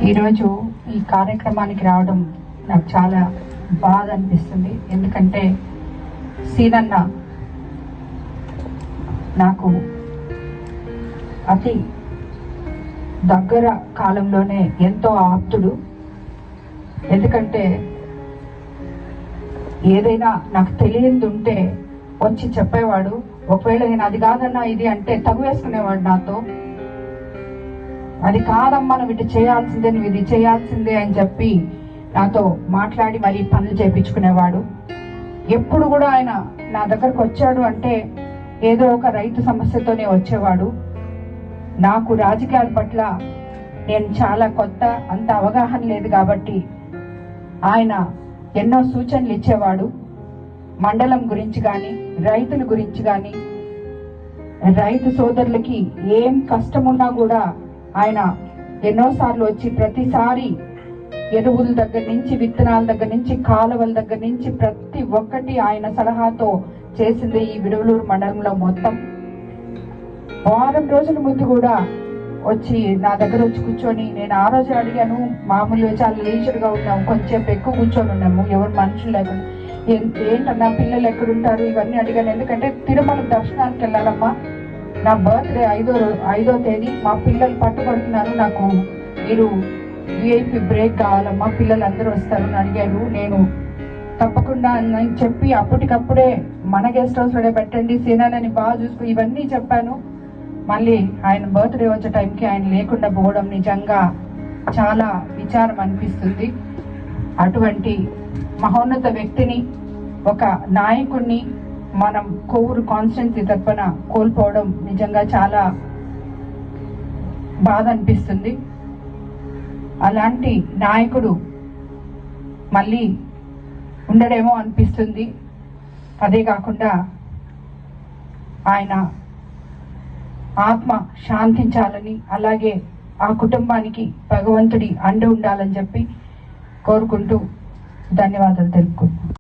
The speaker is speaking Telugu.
ఈరోజు ఈ కార్యక్రమానికి రావడం నాకు చాలా బాధ అనిపిస్తుంది. ఎందుకంటే సీనన్న నాకు అతి దగ్గర కాలంలోనే ఎంతో ఆప్తుడు. ఎందుకంటే ఏదైనా నాకు తెలియంది ఉంటే వచ్చి చెప్పేవాడు. ఒకవేళ నేను అది కాదన్నా ఇది అంటే తగు వేసుకునేవాడు నాతో. అది కాదమ్మా నువ్వు ఇటు చేయాల్సిందే, నువ్వు ఇది చేయాల్సిందే అని చెప్పి నాతో మాట్లాడి మరీ పనులు చేయించుకునేవాడు. ఎప్పుడు కూడా ఆయన నా దగ్గరకు వచ్చాడు అంటే ఏదో ఒక రైతు సమస్యతోనే వచ్చేవాడు. నాకు రాజకీయాల పట్ల నేను చాలా కొత్త, అంత అవగాహన లేదు కాబట్టి ఆయన ఎన్నో సూచనలు ఇచ్చేవాడు. మండలం గురించి కానీ, రైతుల గురించి కానీ, రైతు సోదరులకి ఏం కష్టమున్నా కూడా ఆయన ఎన్నోసార్లు వచ్చి ప్రతిసారి ఎరువుల దగ్గర నుంచి, విత్తనాల దగ్గర నుంచి, కాలువల దగ్గర నుంచి ప్రతి ఒక్కటి ఆయన సలహాతో చేసింది ఈ విడవలూరు మండలంలో మొత్తం. వారం రోజుల ముందు కూడా వచ్చి నా దగ్గర వచ్చి కూర్చొని, నేను ఆ రోజు అడిగాను, మామూలుగా చాలా లీజర్గా ఉన్నాము, కొంచెం ఎక్కువ కూర్చొని ఉన్నాము, ఎవరు మనుషులు లేకుండా. ఏంటన్నా పిల్లలు ఎక్కడుంటారు ఇవన్నీ అడిగాను. ఎందుకంటే తిరుమల దర్శనానికి వెళ్ళాలమ్మా, నా బర్త్డే 5వ తేదీ, మా పిల్లలు పట్టుబడుతున్నారు, నాకు మీరు విఐపి బ్రేక్ కావాలమ్మా, పిల్లలు అందరూ వస్తారు అని అడిగారు. నేను తప్పకుండా అని చెప్పి అప్పటికప్పుడే మన గెస్ట్ హౌస్లోనే పెట్టండి, సీనాని బాగా చూసుకో, ఇవన్నీ చెప్పాను. మళ్ళీ ఆయన బర్త్డే వచ్చే టైంకి ఆయన లేకుండా పోవడం నిజంగా చాలా విచారం అనిపిస్తుంది. అటువంటి మహోన్నత వ్యక్తిని, ఒక నాయకుడిని మనం కొవ్వూరు కాన్స్టిట్యున్సీ తరఫున కోల్పోవడం నిజంగా చాలా బాధ అనిపిస్తుంది. అలాంటి నాయకుడు మళ్ళీ ఉండడేమో అనిపిస్తుంది. అదే కాకుండా ఆయన ఆత్మ శాంతించాలని, అలాగే ఆ కుటుంబానికి భగవంతుడి అండ ఉండాలని చెప్పి కోరుకుంటూ ధన్యవాదాలు తెలుపుకుంటున్నాను.